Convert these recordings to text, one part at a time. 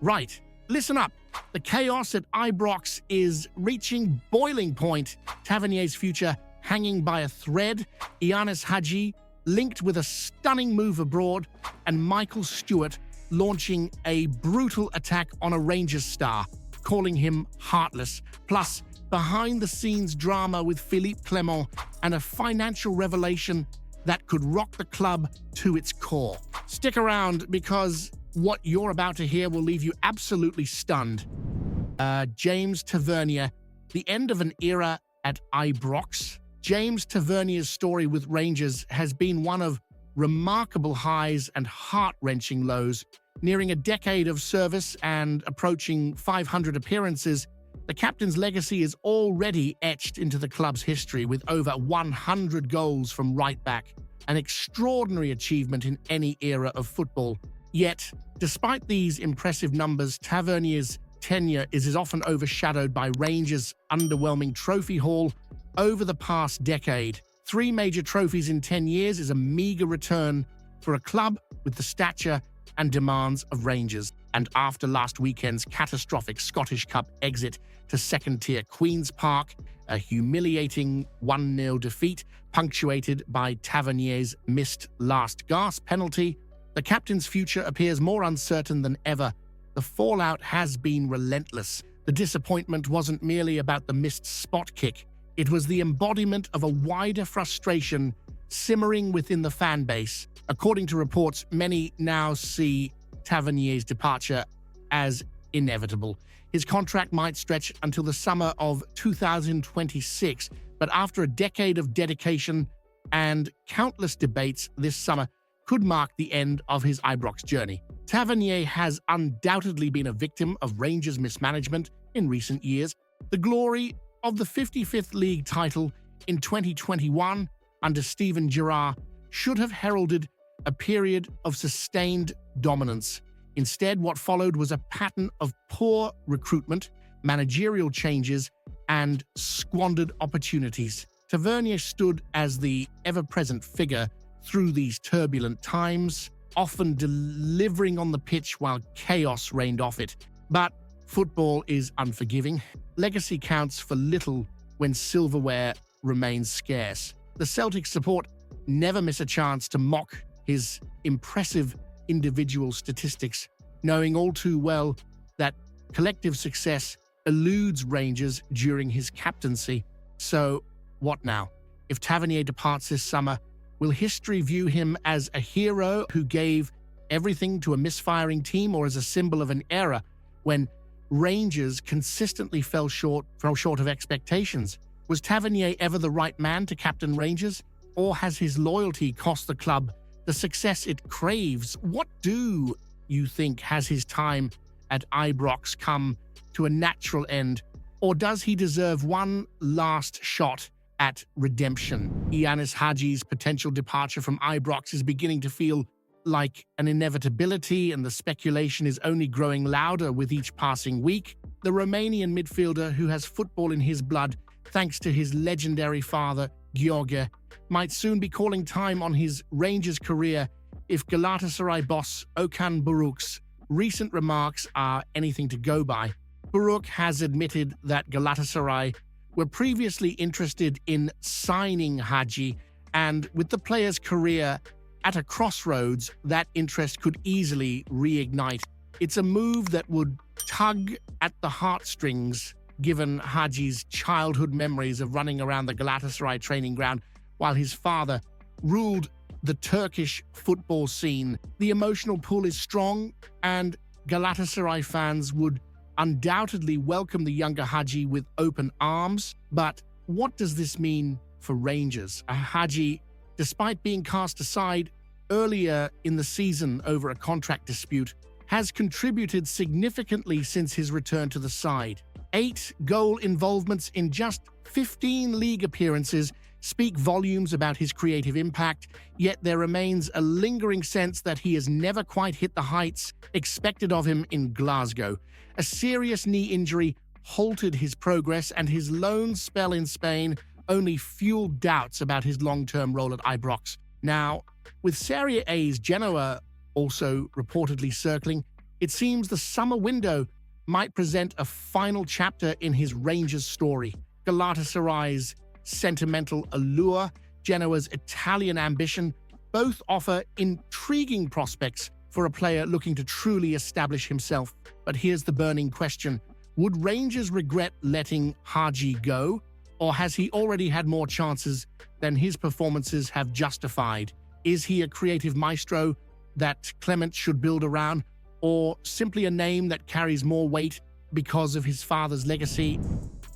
Right, listen up. The chaos at Ibrox is reaching boiling point. Tavernier's future hanging by a thread, Yanis Hagi linked with a stunning move abroad, and Michael Stewart launching a brutal attack on a Rangers star, calling him heartless. Plus, behind-the-scenes drama with Philippe Clement and a financial revelation that could rock the club to its core. Stick around, because what you're about to hear will leave you absolutely stunned. James Tavernier, the end of an era at Ibrox. James Tavernier's story with Rangers has been one of remarkable highs and heart-wrenching lows. Nearing a decade of service and approaching 500 appearances, the captain's legacy is already etched into the club's history with over 100 goals from right back, an extraordinary achievement in any era of football. Yet, despite these impressive numbers, Tavernier's tenure is often overshadowed by Rangers' underwhelming trophy haul over the past decade. 3 major trophies in 10 years is a meager return for a club with the stature and demands of Rangers. And after last weekend's catastrophic Scottish Cup exit to second-tier Queen's Park, a humiliating 1-0 defeat punctuated by Tavernier's missed last-gasp penalty, the captain's future appears more uncertain than ever. The fallout has been relentless. The disappointment wasn't merely about the missed spot kick. It was the embodiment of a wider frustration simmering within the fan base. According to reports, many now see Tavernier's departure as inevitable. His contract might stretch until the summer of 2026, but after a decade of dedication and countless debates, this summer could mark the end of his Ibrox journey. Tavernier has undoubtedly been a victim of Rangers' mismanagement in recent years. The glory of the 55th league title in 2021 under Steven Gerrard should have heralded a period of sustained dominance. Instead, what followed was a pattern of poor recruitment, managerial changes, and squandered opportunities. Tavernier stood as the ever-present figure through these turbulent times, often delivering on the pitch while chaos reigned off it. But football is unforgiving. Legacy counts for little when silverware remains scarce. The Celtic support never miss a chance to mock his impressive individual statistics, knowing all too well that collective success eludes Rangers during his captaincy. So, what now? If Tavernier departs this summer, will history view him as a hero who gave everything to a misfiring team, or as a symbol of an era when Rangers consistently fell short of expectations? Was Tavernier ever the right man to captain Rangers, or has his loyalty cost the club the success it craves? What do you think? Has his time at Ibrox come to a natural end, or does he deserve one last shot at redemption? Yanis Hagi's potential departure from Ibrox is beginning to feel like an inevitability, and the speculation is only growing louder with each passing week. The Romanian midfielder, who has football in his blood thanks to his legendary father, Gheorghe, might soon be calling time on his Rangers career if Galatasaray boss Okan Buruk's recent remarks are anything to go by. Buruk has admitted that Galatasaray were previously interested in signing Haji, and with the player's career at a crossroads, that interest could easily reignite. It's a move that would tug at the heartstrings, given Haji's childhood memories of running around the Galatasaray training ground while his father ruled the Turkish football scene. The emotional pull is strong, and Galatasaray fans would undoubtedly welcome the younger Haji with open arms. But what does this mean for Rangers? Haji, despite being cast aside earlier in the season over a contract dispute, has contributed significantly since his return to the side. 8 goal involvements in just 15 league appearances speak volumes about his creative impact, yet there remains a lingering sense that he has never quite hit the heights expected of him in Glasgow. A serious knee injury halted his progress, and his loan spell in Spain only fueled doubts about his long-term role at Ibrox. Now, with Serie A's Genoa also reportedly circling, It seems the summer window might present a final chapter in his Rangers story. Galatasaray's sentimental allure, Genoa's Italian ambition, both offer intriguing prospects for a player looking to truly establish himself. But here's the burning question. Would Rangers regret letting Haji go, or has he already had more chances than his performances have justified? Is he a creative maestro that Clement should build around, or simply a name that carries more weight because of his father's legacy?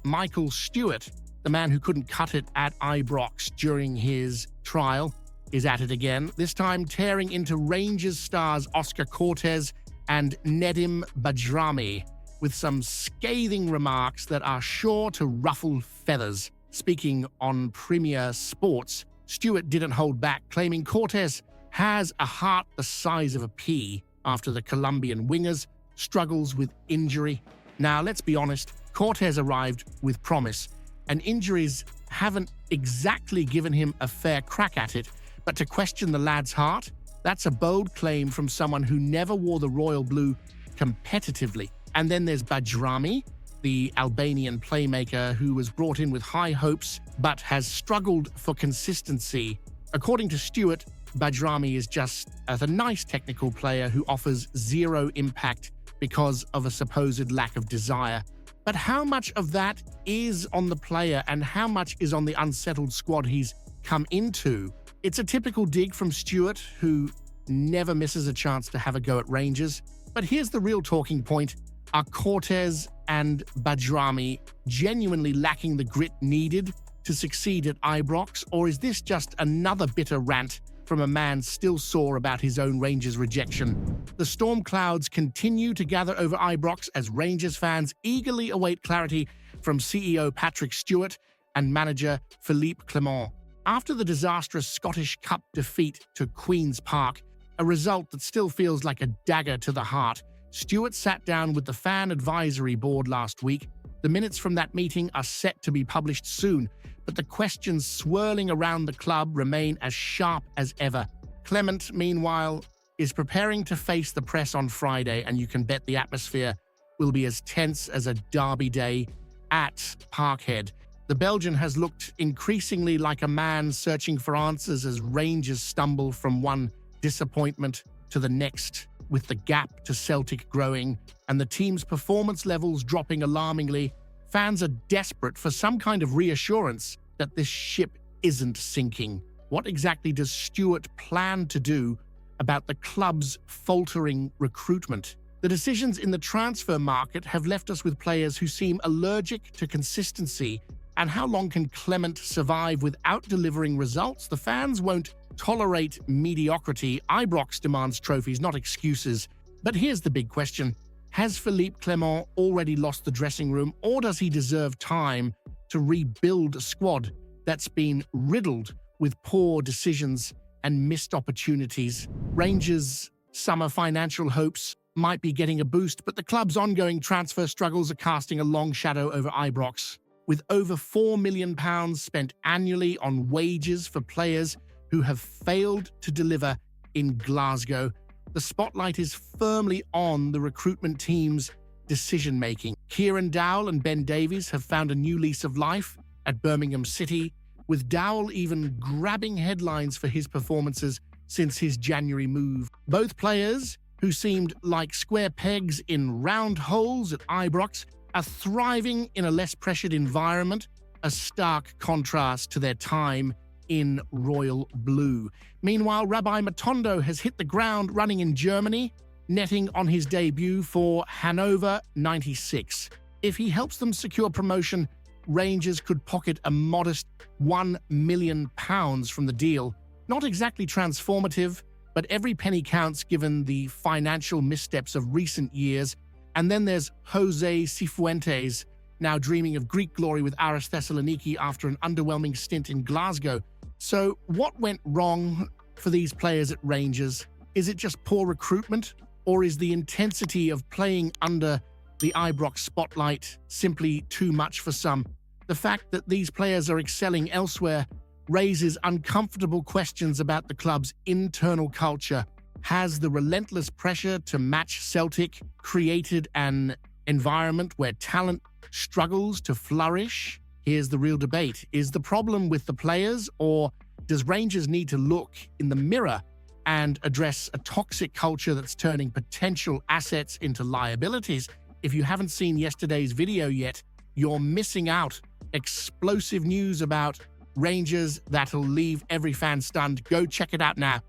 Michael Stewart, the man who couldn't cut it at Ibrox during his trial, is at it again, this time tearing into Rangers stars Oscar Cortez and Nedim Bajrami with some scathing remarks that are sure to ruffle feathers. Speaking on Premier Sports, Stewart didn't hold back, claiming Cortez has a heart the size of a pea after the Colombian wingers struggles with injury. Now, let's be honest, Cortez arrived with promise, and injuries haven't exactly given him a fair crack at it, but to question the lad's heart, that's a bold claim from someone who never wore the royal blue competitively. And then there's Bajrami, the Albanian playmaker who was brought in with high hopes but has struggled for consistency. According to Stewart, Bajrami is just a nice technical player who offers zero impact because of a supposed lack of desire. But how much of that is on the player and how much is on the unsettled squad he's come into? It's a typical dig from Stewart, who never misses a chance to have a go at Rangers. But here's the real talking point. Are Cortez and Bajrami genuinely lacking the grit needed to succeed at Ibrox, or is this just another bitter rant from a man still sore about his own Rangers rejection? The storm clouds continue to gather over Ibrox as Rangers fans eagerly await clarity from CEO Patrick Stewart and manager Philippe Clement. After the disastrous Scottish Cup defeat to Queen's Park, a result that still feels like a dagger to the heart, Stewart sat down with the fan advisory board last week. The minutes from that meeting are set to be published soon, but the questions swirling around the club remain as sharp as ever. Clement, meanwhile, is preparing to face the press on Friday, and you can bet the atmosphere will be as tense as a derby day at Parkhead. The Belgian has looked increasingly like a man searching for answers as Rangers stumble from one disappointment to the next, with the gap to Celtic growing and the team's performance levels dropping alarmingly. Fans are desperate for some kind of reassurance that this ship isn't sinking. What exactly does Stewart plan to do about the club's faltering recruitment? The decisions in the transfer market have left us with players who seem allergic to consistency. And how long can Clement survive without delivering results? The fans won't tolerate mediocrity. Ibrox demands trophies, not excuses. But here's the big question. Has Philippe Clement already lost the dressing room, or does he deserve time to rebuild a squad that's been riddled with poor decisions and missed opportunities? Rangers' summer financial hopes might be getting a boost, but the club's ongoing transfer struggles are casting a long shadow over Ibrox. With over £4 million spent annually on wages for players who have failed to deliver in Glasgow, the spotlight is firmly on the recruitment team's decision-making. Kieran Dowell and Ben Davies have found a new lease of life at Birmingham City, with Dowell even grabbing headlines for his performances since his January move. Both players, who seemed like square pegs in round holes at Ibrox, are thriving in a less pressured environment, a stark contrast to their time in royal blue. Meanwhile, Rabbi Matondo has hit the ground running in Germany, netting on his debut for Hannover 96. If he helps them secure promotion, Rangers could pocket a modest £1 million from the deal. Not exactly transformative, but every penny counts given the financial missteps of recent years. And then there's Jose Cifuentes, now dreaming of Greek glory with Aris Thessaloniki after an underwhelming stint in Glasgow. So what went wrong for these players at Rangers? Is it just poor recruitment? Or is the intensity of playing under the Ibrox spotlight simply too much for some? The fact that these players are excelling elsewhere raises uncomfortable questions about the club's internal culture. Has the relentless pressure to match Celtic created an environment where talent struggles to flourish? Here's the real debate. Is the problem with the players, or does Rangers need to look in the mirror and address a toxic culture that's turning potential assets into liabilities? If you haven't seen yesterday's video yet, you're missing out. Explosive news about Rangers that'll leave every fan stunned. Go check it out now.